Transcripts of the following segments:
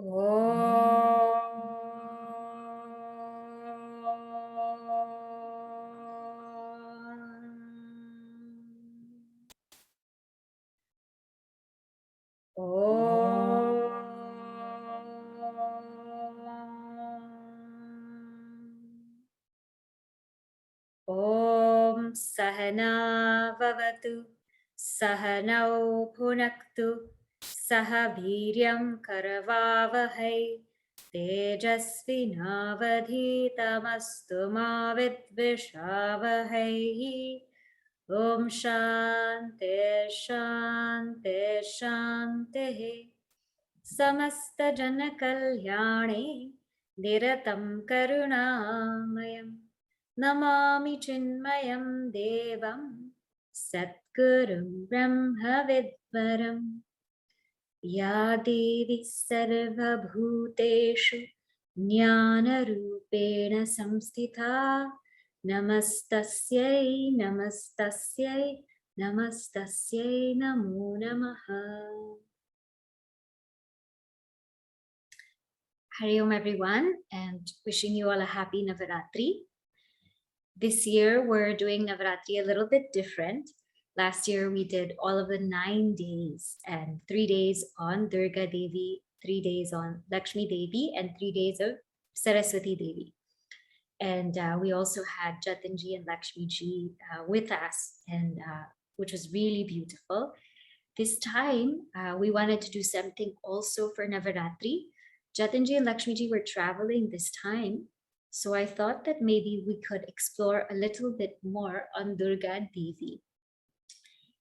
Om Sahana Vavatu Sahanau Bhunaktu Saha Viryam Karavavahai Tejasvinavadhitamastu ma vidvishavahai. Om Shanti Shanti Shanti. Samasta Jana Kalyane Niratam Karunamayam Namami Chinmayam Devam Satgurum Brahma Vidvaram Ya Devi Sarva Bhuteshu Jnana Rupena Samstitha Namastasyai Namastasyai Namastasyai Namo Namaha. Hari Om everyone, and wishing you all a happy Navaratri. This year we're doing Navaratri a little bit different. Last year we did all of the 9 days and 3 days on Durga Devi, 3 days on Lakshmi Devi, and 3 days of Saraswati Devi. And we also had Chaitanya and Lakshmi Ji with us, and which was really beautiful. This time we wanted to do something also for Navaratri. Chaitanya and Lakshmi Ji were traveling this time, so I thought that maybe we could explore a little bit more on Durga Devi.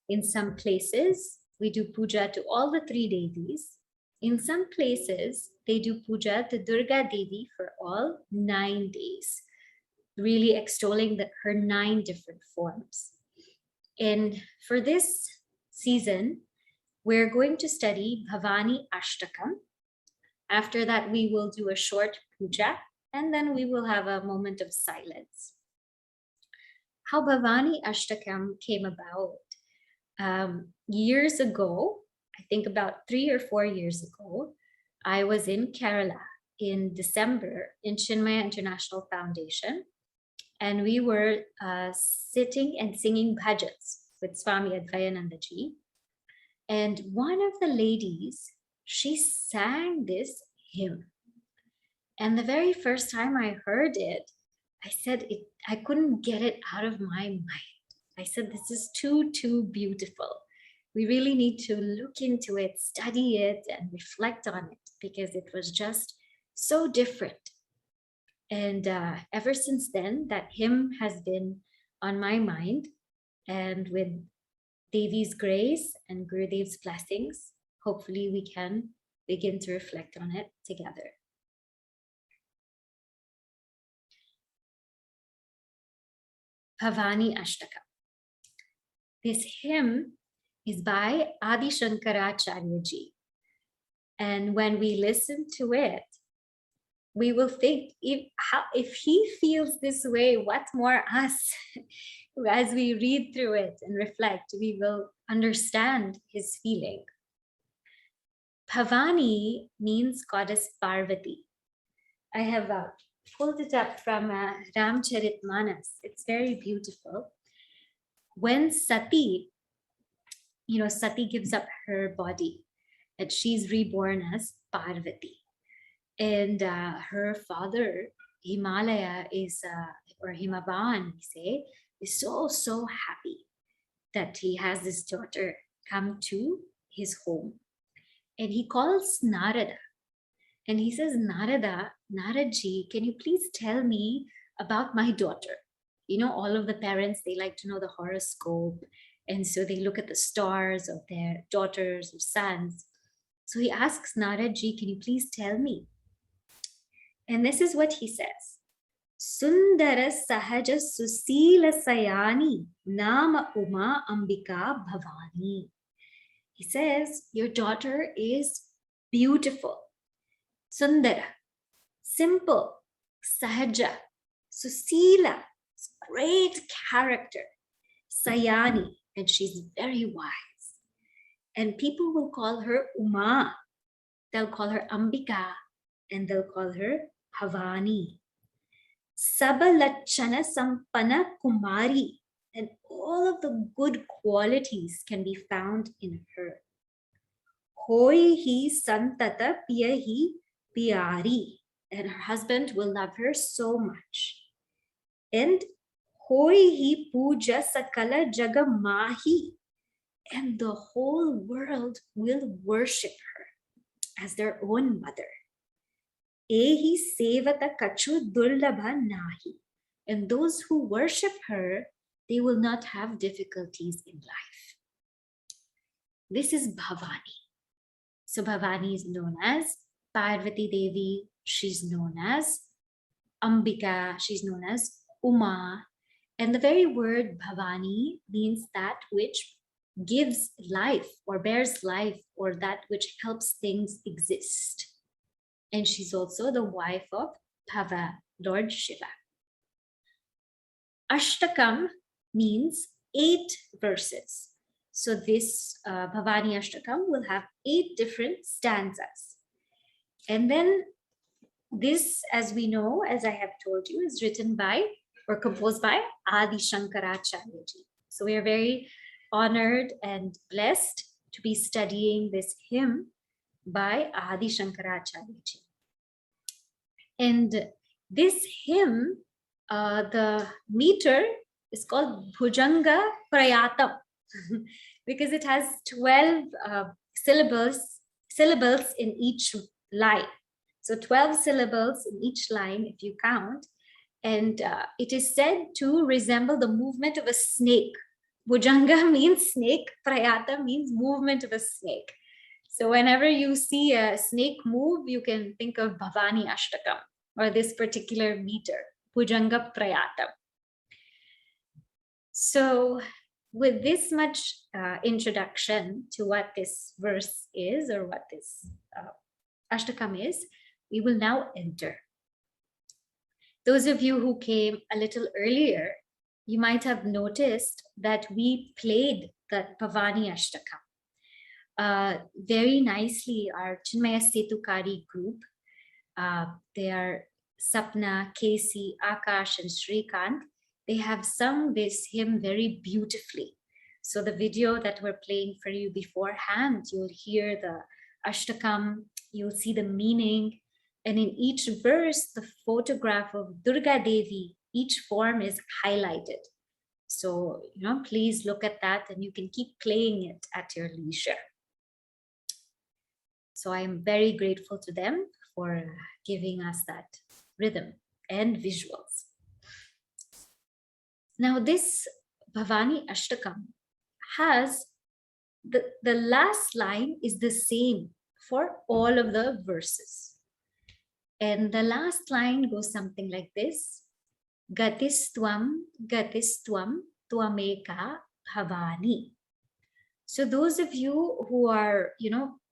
In some places, we do puja to all the 3 Devis. In some places, they do puja to Durga Devi for all 9 days, really extolling her 9 different forms. And for this season, we're going to study Bhavani Ashtakam. After that, we will do a short puja, and then we will have a moment of silence. How Bhavani Ashtakam came about. Years ago, I think about 3 or 4 years ago, I was in Kerala in December in Chinmaya International Foundation, and we were sitting and singing bhajans with Swami Advayanandaji. And one of the ladies, she sang this hymn. And the very first time I heard it, I said, I couldn't get it out of my mind. I said, this is too beautiful. We really need to look into it, study it, and reflect on it, because it was just so different. And ever since then, that hymn has been on my mind. And with Devi's grace and Gurudev's blessings, hopefully we can begin to reflect on it together. Bhavani Ashtakam. This hymn is by Adi Shankaracharya Ji. And when we listen to it, we will think, if he feels this way, what more us? As we read through it and reflect, we will understand his feeling. Bhavani means goddess Parvati. I have pulled it up from Ramcharitmanas. It's very beautiful. When Sati, Sati gives up her body, and she's reborn as Parvati. And her father, Himalaya, or Himavan, we say, is so happy that he has this daughter come to his home. And he calls Narada. And he says, Naradji, can you please tell me about my daughter? All of the parents, they like to know the horoscope. And so they look at the stars of their daughters or sons. So he asks Naradji, can you please tell me? And this is what he says. Sundara Sahaja Susila Sayani Nama Uma Ambika Bhavani. He says, your daughter is beautiful, Sundara, simple, Sahaja, Susila, great character, Sayani, and she's very wise. And people will call her Uma, they'll call her Ambika, and they'll call her Bhavani. Sabalachana Sampana Kumari, and all of the good qualities can be found in her. Hoi hi santata piya hi piyari, and her husband will love her so much. And hoi hi puja sakala jagamahi, and the whole world will worship her as their own mother. Ehi sevata kachu durlabha nahi, and those who worship her, they will not have difficulties in life. This is Bhavani. So Bhavani is known as Parvati Devi, she's known as Ambika, she's known as Uma. And the very word Bhavani means that which gives life or bears life, or that which helps things exist. And she's also the wife of Bhava, Lord Shiva. Ashtakam means 8 verses. So this Bhavani Ashtakam will have 8 different stanzas. And then this, as we know, as I have told you, is written by or composed by Adi Shankaracharya ji. So we are very honored and blessed to be studying this hymn by Adi Shankaracharya ji. And this hymn, the meter is called Bhujanga Prayatam because it has 12 syllables in each line. So 12 syllables in each line if you count. And it is said to resemble the movement of a snake. Bhujanga means snake, Prayata means movement of a snake. So whenever you see a snake move, you can think of Bhavani Ashtakam or this particular meter, Bhujanga Prayata. So with this much introduction to what this verse is or what this Ashtakam is, we will now enter. Those of you who came a little earlier, you might have noticed that we played the Bhavani Ashtakam. Very nicely, our Chinmaya Setukari group, they are Sapna, Casey, Akash, and Shrikant. They have sung this hymn very beautifully. So the video that we're playing for you beforehand, you'll hear the Ashtakam, you'll see the meaning, and in each verse, the photograph of Durga Devi, each form is highlighted. So, please look at that and you can keep playing it at your leisure. So I am very grateful to them for giving us that rhythm and visuals. Now this Bhavani Ashtakam has, the last line is the same for all of the verses. And the last line goes something like this. Gatistwam, twameka Bhavani. So those of you who are,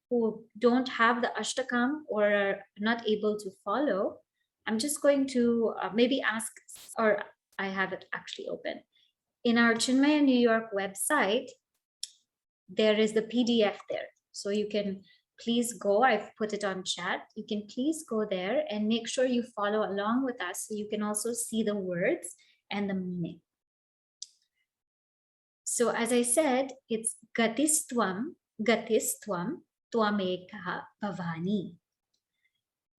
who don't have the Ashtakam or are not able to follow, I'm just going to maybe ask, or I have it actually open. In our Chinmaya New York website, there is the PDF there. So you can please go, I've put it on chat. You can please go there and make sure you follow along with us so you can also see the words and the meaning. So as I said, it's Gatistwam, Twameka Bhavani.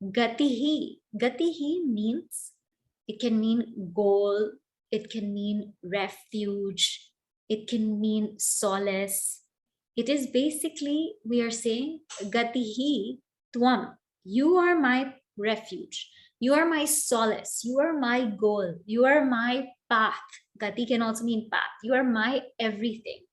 Gatihi means, it can mean goal, it can mean refuge, it can mean solace. It is basically, we are saying, Gatihi Twam, you are my refuge, you are my solace, you are my goal, you are my path. Gati can also mean path, you are my everything.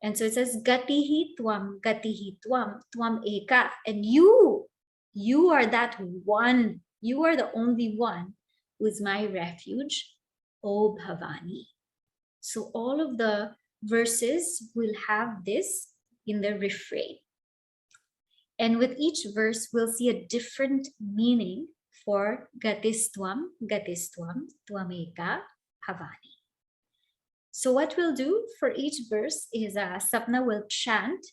And so it says, Gatihi Twam Eka, and you are that one, you are the only one who is my refuge, O Bhavani. So all of the verses will have this in the refrain. And with each verse, we'll see a different meaning for Gatistwam, Twameka, Bhavani. So what we'll do for each verse is Sapna will chant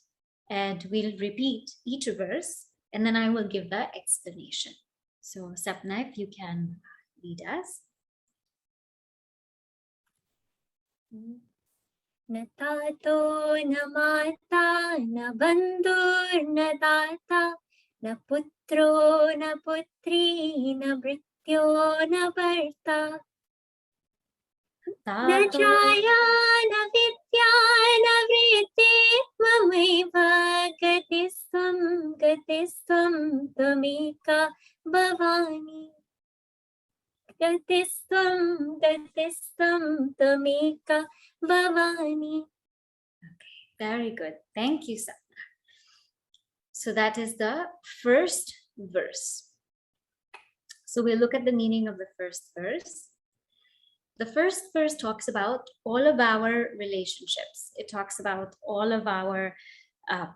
and we'll repeat each verse And then I will give the explanation. So Sapna, if you can lead us. न तातो न माता न बन्धुर्न दाता न पुत्रो न पुत्री न मृत्यो न भर्ता न छाया न विद्या न वृत्ति त्वमेव गतिस्त्वं त्वमेका Bhavani गतिस्त्वं त्वमेका Bhavani. Okay, very good. Thank you, Sapna. So that is the first verse. So we'll look at the meaning of the first verse. The first verse talks about all of our relationships. It talks about all of our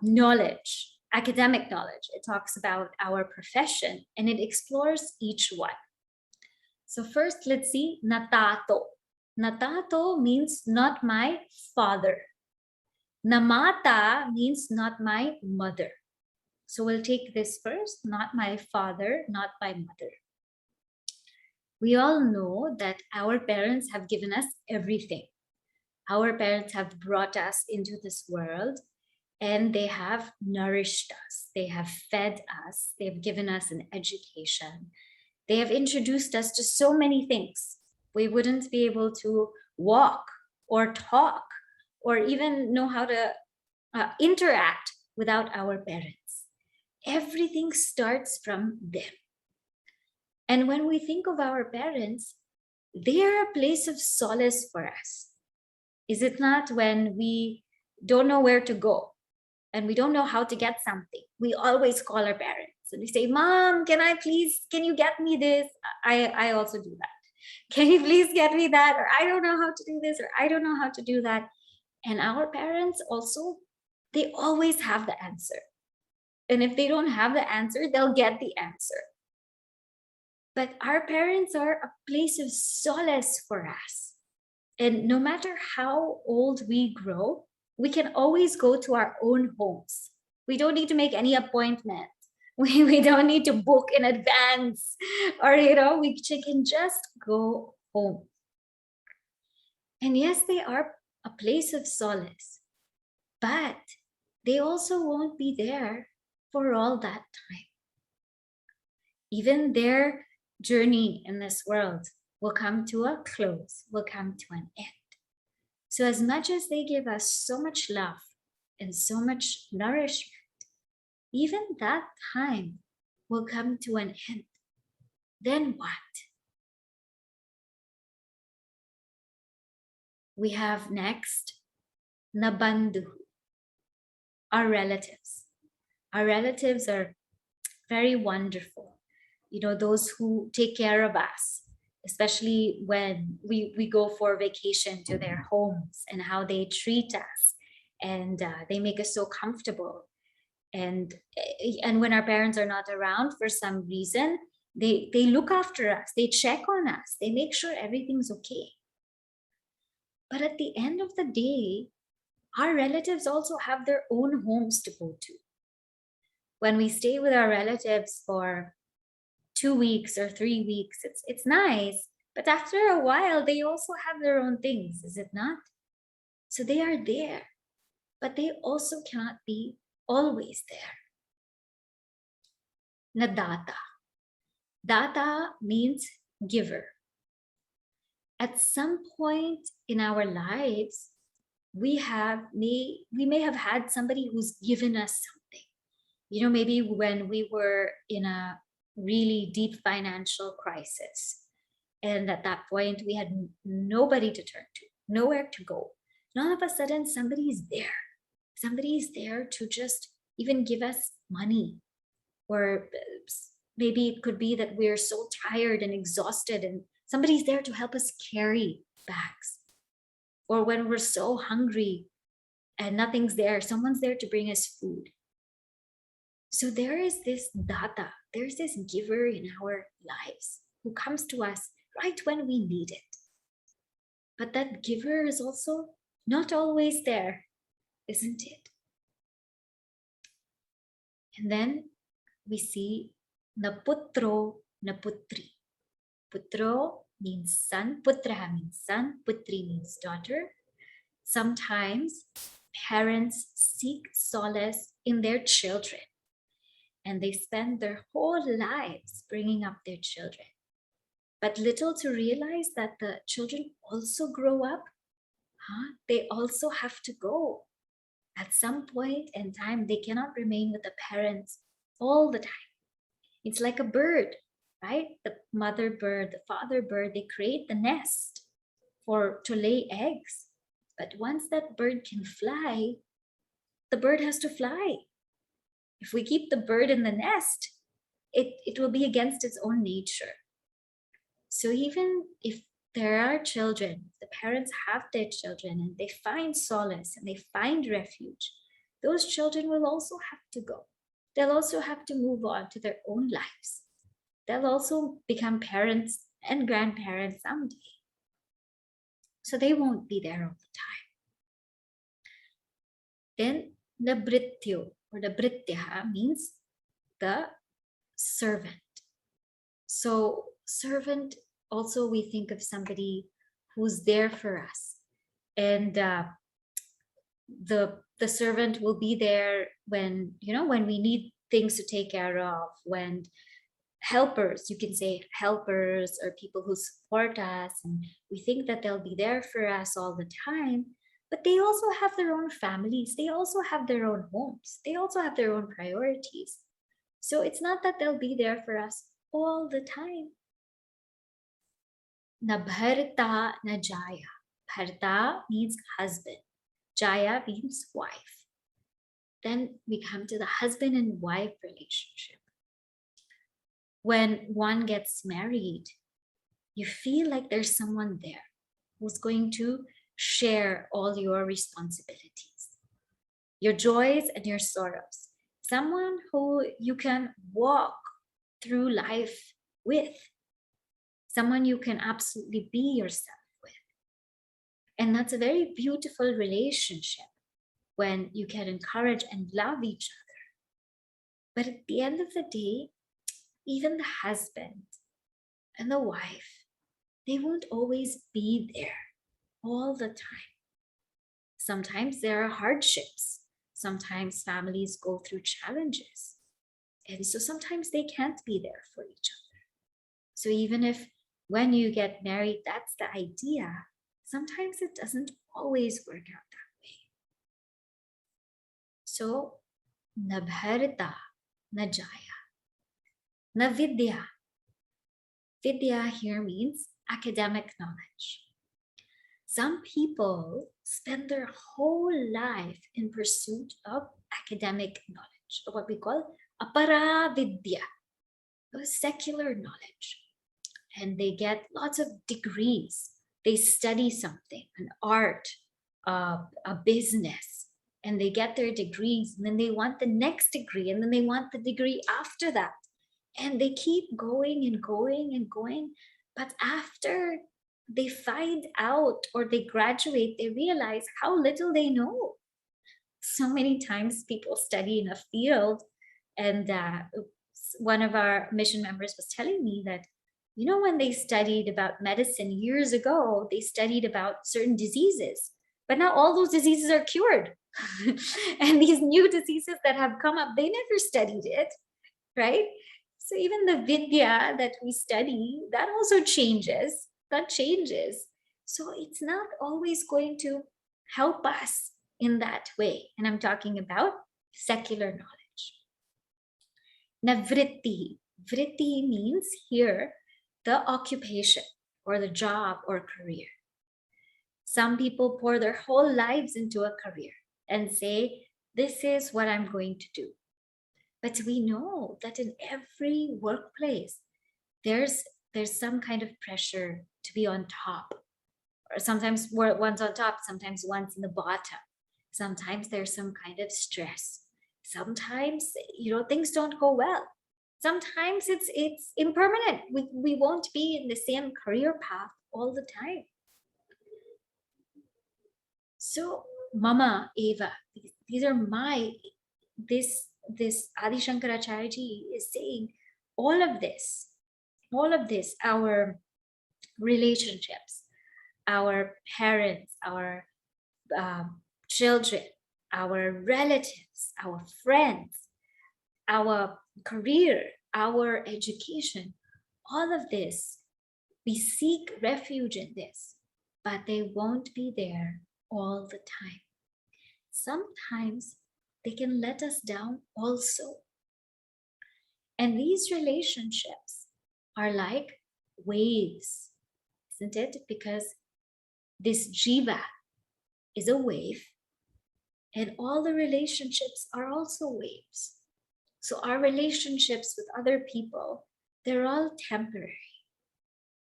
knowledge, academic knowledge. It talks about our profession, and it explores each one. So first, let's see natato. Natato means not my father. Namata means not my mother. So we'll take this first, not my father, not my mother. We all know that our parents have given us everything. Our parents have brought us into this world and they have nourished us. They have fed us. They've given us an education. They have introduced us to so many things. We wouldn't be able to walk or talk or even know how to interact without our parents. Everything starts from them. And when we think of our parents, they are a place of solace for us. Is it not when we don't know where to go and we don't know how to get something? We always call our parents and we say, Mom, can you get me this? I also do that. Can you please get me that? Or I don't know how to do this, or I don't know how to do that. And our parents also, they always have the answer. And if they don't have the answer, they'll get the answer. But our parents are a place of solace for us. And no matter how old we grow, we can always go to our own homes. We don't need to make any appointment. We don't need to book in advance, or, we can just go home. And yes, they are a place of solace, but they also won't be there for all that time. Even their journey in this world will come to a close, will come to an end. So as much as they give us so much love and so much nourishment, even that time will come to an end. Then what? We have next, Nabandhu, our relatives. Our relatives are very wonderful. Those who take care of us, especially when we go for vacation to their homes, and how they treat us, and they make us so comfortable. And when our parents are not around for some reason, they look after us, they check on us, they make sure everything's okay. But at the end of the day, our relatives also have their own homes to go to. When we stay with our relatives for 2 weeks or 3 weeks, it's nice, but after a while, they also have their own things, is it not? So they are there, but they also cannot be always there. Nadata. Data means giver. At some point in our lives, we may have had somebody who's given us something. Maybe when we were in a really deep financial crisis, and at that point we had nobody to turn to, nowhere to go. And all of a sudden, somebody's there to just even give us money. Or maybe it could be that we're so tired and exhausted, and somebody's there to help us carry bags. Or when we're so hungry and nothing's there, someone's there to bring us food. So there is this data, there's this giver in our lives who comes to us right when we need it. But that giver is also not always there, isn't it? And then we see na putro, na putri. Putro means son, putra means son, putri means daughter. Sometimes parents seek solace in their children and they spend their whole lives bringing up their children. But little to realize that the children also grow up. They also have to go. At some point in time, they cannot remain with the parents all the time. It's like a bird, right? The mother bird, the father bird, they create the nest to lay eggs. But once that bird can fly, the bird has to fly. If we keep the bird in the nest, it will be against its own nature. So even if there are children, the parents have their children and they find solace and they find refuge, those children will also have to go. They'll also have to move on to their own lives. They'll also become parents and grandparents someday. So they won't be there all the time. Then the brityo or the brityaha means the servant. So servant, also we think of somebody who's there for us. And the servant will be there when, when we need things to take care of, when helpers, you can say helpers or people who support us, and we think that they'll be there for us all the time, but they also have their own families, they also have their own homes, they also have their own priorities. So it's not that they'll be there for us all the time. Na bharta na jaya. Bharta means husband. Jaya means wife. Then we come to the husband and wife relationship. When one gets married, you feel like there's someone there who's going to share all your responsibilities, your joys and your sorrows. Someone who you can walk through life with. Someone you can absolutely be yourself with. And that's a very beautiful relationship when you can encourage and love each other. But at the end of the day, even the husband and the wife, they won't always be there all the time. Sometimes there are hardships. Sometimes families go through challenges. And so sometimes they can't be there for each other. So even if when you get married, that's the idea, sometimes it doesn't always work out that way. So, na bharta, na jaya, na vidya. Vidya here means academic knowledge. Some people spend their whole life in pursuit of academic knowledge, or what we call apara vidya, secular knowledge. And they get lots of degrees. They study something, an art, a business, and they get their degrees, and then they want the next degree, and then they want the degree after that. And they keep going and going and going. But after they find out or they graduate, they realize how little they know. So many times people study in a field, and one of our mission members was telling me that, when they studied about medicine years ago, they studied about certain diseases, but now all those diseases are cured. And these new diseases that have come up, they never studied it, right? So even the vidya that we study, that also changes, that changes. So it's not always going to help us in that way. And I'm talking about secular knowledge. Navritti. Vritti means here the occupation or the job or career. Some people pour their whole lives into a career and say, this is what I'm going to do. But we know that in every workplace, there's some kind of pressure to be on top. Or sometimes one's on top, sometimes one's in the bottom. Sometimes there's some kind of stress. Sometimes, things don't go well. Sometimes it's impermanent. We won't be in the same career path all the time. So, Mama, Eva, these are this Adi Shankaracharya ji is saying all of this, our relationships, our parents, our children, our relatives, our friends, our career, our education, all of this, we seek refuge in this, but they won't be there all the time. Sometimes they can let us down also. And these relationships are like waves, isn't it? Because this jiva is a wave, and all the relationships are also waves. So our relationships with other people, they're all temporary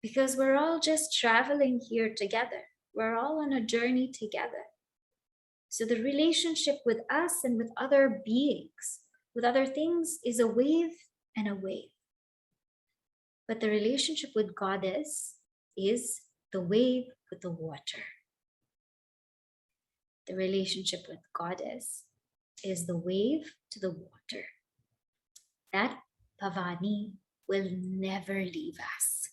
because we're all just traveling here together. We're all on a journey together. So the relationship with us and with other beings, with other things, is a wave and a wave. But the relationship with Goddess is the wave with the water. The relationship with Goddess is the wave to the water. That Bhavani will never leave us.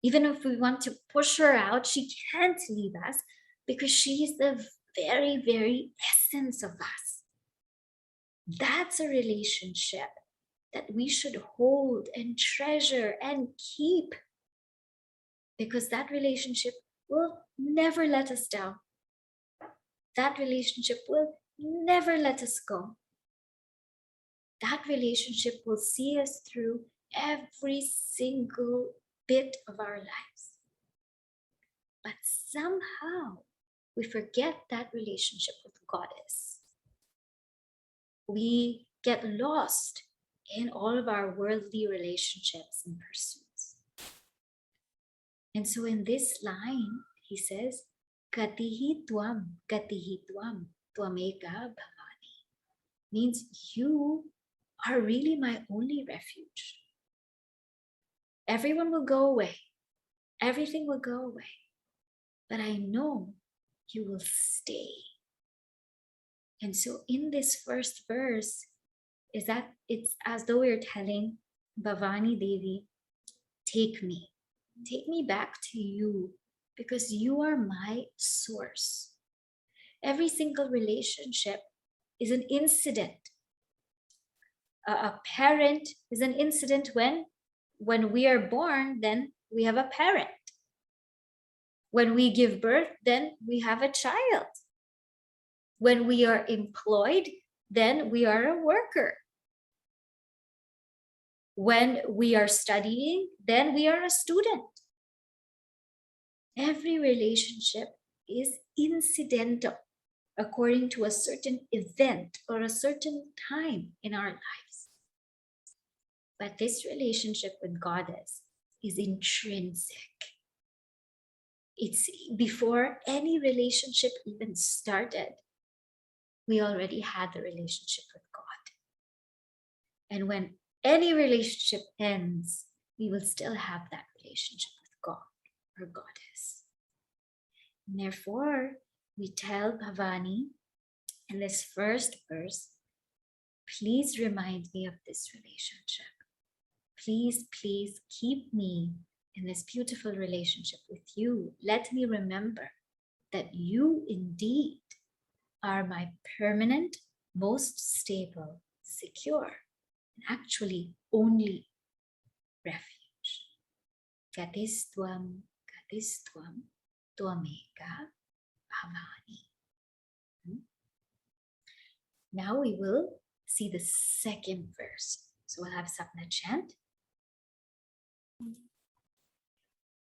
Even if we want to push her out, she can't leave us because she is the very, very essence of us. That's a relationship that we should hold and treasure and keep, because that relationship will never let us down. That relationship will never let us go. That relationship will see us through every single bit of our lives. But somehow we forget that relationship with Goddess. We get lost in all of our worldly relationships and pursuits. And so in this line, he says, Gatihi Twam, Twameka Bhavani. Means you are really my only refuge. Everyone will go away. Everything will go away. But I know you will stay. And so in this first verse, is that it's as though we're telling Bhavani Devi, take me back to you, because you are my source. Every single relationship is an incident. A parent is an incident when we are born, then we have a parent. When we give birth, then we have a child. When we are employed, then we are a worker. When we are studying, then we are a student. Every relationship is incidental according to a certain event or a certain time in our lives. But this relationship with Goddess is intrinsic. It's before any relationship even started, we already had the relationship with God. And when any relationship ends, we will still have that relationship with God or Goddess. And therefore, we tell Bhavani in this first verse, please remind me of this relationship. Please, please keep me in this beautiful relationship with you. Let me remember that you indeed are my permanent, most stable, secure, and actually only refuge. Gatistvam, Twameka Bhavani. Now we will see the second verse. So we'll have Sapna chant.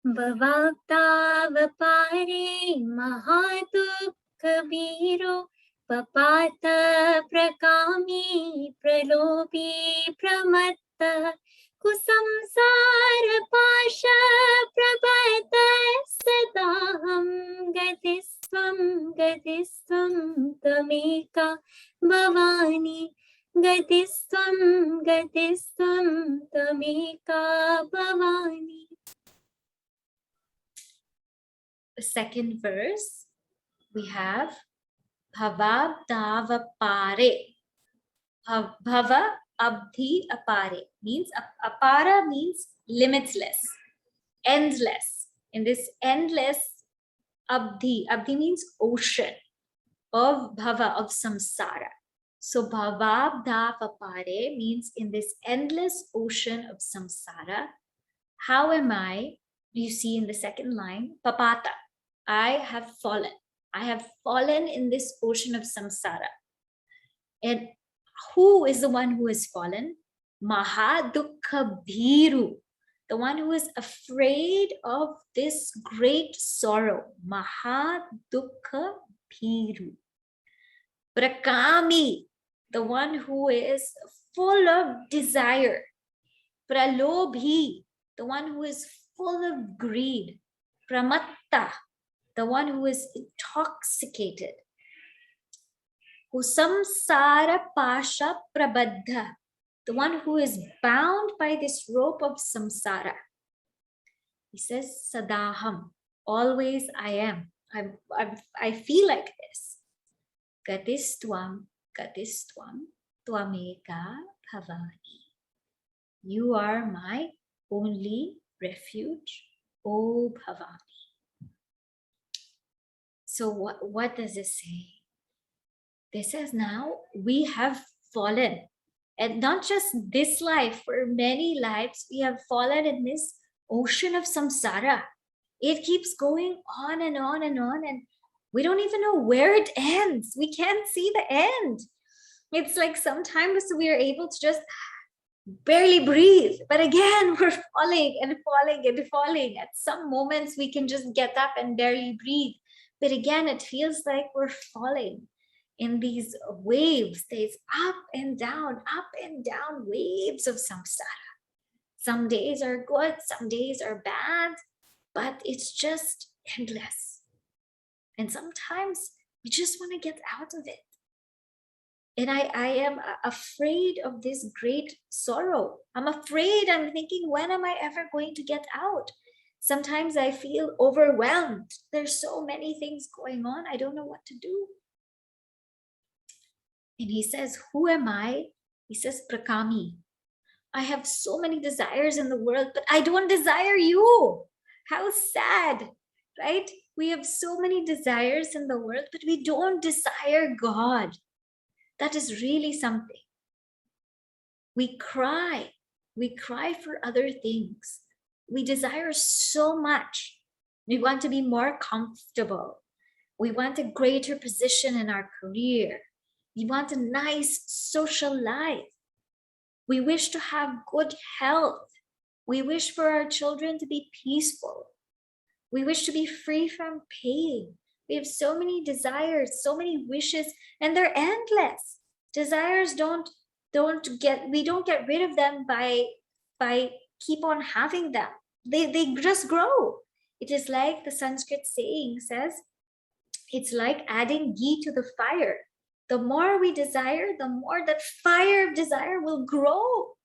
Bhavakta-vapare mahadukhabhiro papata prakami pralopi pramatta kusamsara pasha prabhata sadaham gadisvam tameka bhavani gadisvam tameka bhavani. The second verse, we have Bhavavdavapare. Bhava abdhi apare means apara means limitless, endless. In this endless abdhi means ocean of bhava, of samsara. So bhavabdha apare means in this endless ocean of samsara, how am I? You see in the second line, papata. I have fallen. I have fallen in this ocean of samsara. And who is the one who has fallen? Mahadukha Bhiru, the one who is afraid of this great sorrow. Mahadukha Bhiru. Prakami, the one who is full of desire. Pralobhi, the one who is full of greed. Pramatta, the one who is intoxicated. Samsara pasha prabadha, the one who is bound by this rope of samsara. He says, Sadaham, always I am. I feel like this. Gatistwam, twameka bhavani. You are my only refuge, O Bhavani. So what does it say? This says now we have fallen, and not just this life, for many lives we have fallen in this ocean of samsara. It keeps going on and on and on, and we don't even know where it ends. We can't see the end. It's like sometimes we are able to just barely breathe, but again we're falling and falling and falling. At some moments we can just get up and barely breathe, but again it feels like we're falling in these waves, these up and down waves of samsara. Some days are good, some days are bad, but it's just endless. And sometimes we just want to get out of it. And I am afraid of this great sorrow. I'm afraid, I'm thinking, when am I ever going to get out? Sometimes I feel overwhelmed. There's so many things going on. I don't know what to do. And he says, who am I? He says, Prakami. I have so many desires in the world, but I don't desire you. How sad, right? We have so many desires in the world, but we don't desire God. That is really something. We cry for other things. We desire so much. We want to be more comfortable. We want a greater position in our career. We want a nice social life. We wish to have good health. We wish for our children to be peaceful. We wish to be free from pain. We have so many desires, so many wishes, and they're endless. Desires we don't get rid of them by keep on having them. They just grow. It is like the Sanskrit saying says, it's like adding ghee to the fire. The more we desire, the more that fire of desire will grow.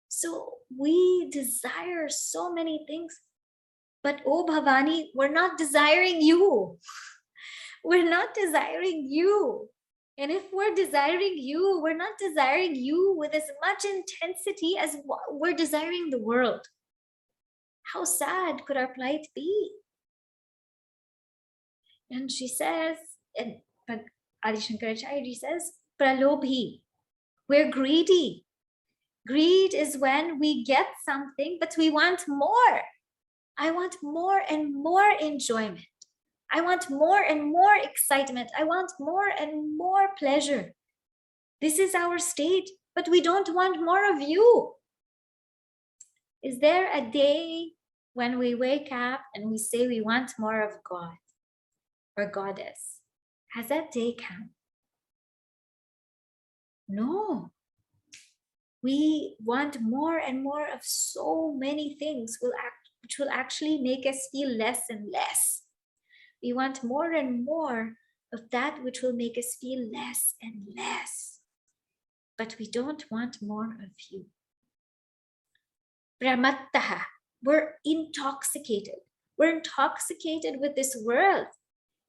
So we desire so many things. But oh Bhavani, we're not desiring you. We're not desiring you. And if we're desiring you, we're not desiring you with as much intensity as we're desiring the world. How sad could our plight be? And she says, but Adi Shankaracharya says, pralobhi, we're greedy. Greed is when we get something, but we want more. I want more and more enjoyment. I want more and more excitement. I want more and more pleasure. This is our state, but we don't want more of you. Is there a day when we wake up and we say we want more of God or Goddess? Has that day come? No. We want more and more of so many things which will actually make us feel less and less. We want more and more of that which will make us feel less and less. But we don't want more of you. Pramattaha, we're intoxicated. We're intoxicated with this world.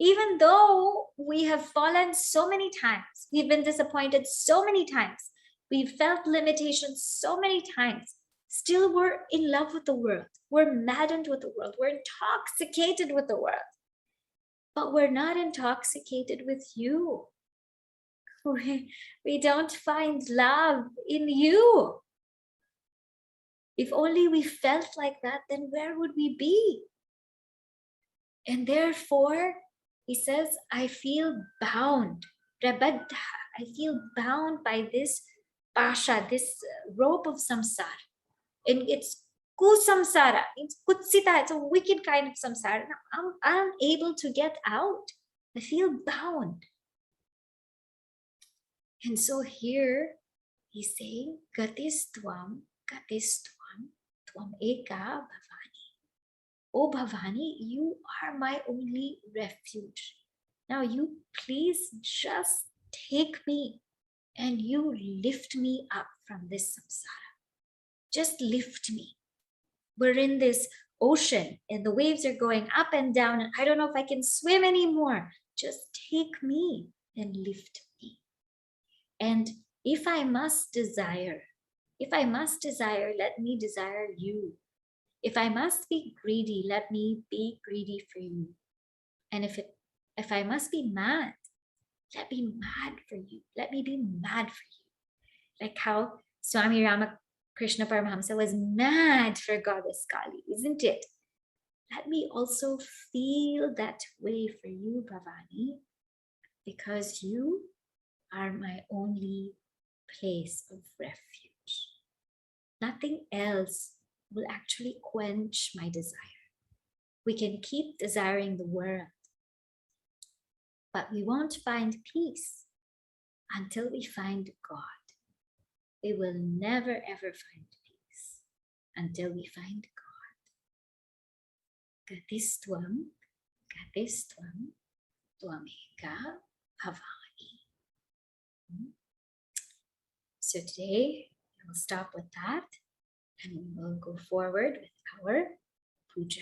Even though we have fallen so many times, we've been disappointed so many times, we've felt limitations so many times, still we're in love with the world. We're maddened with the world. We're intoxicated with the world. But we're not intoxicated with you. We don't find love in you. If only we felt like that, then where would we be? And therefore, he says, I feel bound. I feel bound by this pasha, this rope of samsara. And it's kusamsara. It's kutsita. It's a wicked kind of samsara. I'm unable to get out. I feel bound. And so here he's saying, Gatis Tvam, Tvam Eka Bhavani. Oh Bhavani, you are my only refuge. Now you please just take me and you lift me up from this samsara. Just lift me. We're in this ocean and the waves are going up and down and I don't know if I can swim anymore. Just take me and lift me. And if I must desire, let me desire you. If I must be greedy, let me be greedy for you. And if I must be mad, let me mad for you. Let me be mad for you. Like how Swami Ramakrishna Paramahamsa was mad for Goddess Kali, isn't it? Let me also feel that way for you, Bhavani, because you are my only place of refuge. Nothing else will actually quench my desire. We can keep desiring the world, but we won't find peace until we find God. We will never ever find peace until we find God. Gatistvam, Tvameka Bhavani. So today we'll stop with that and we will go forward with our puja.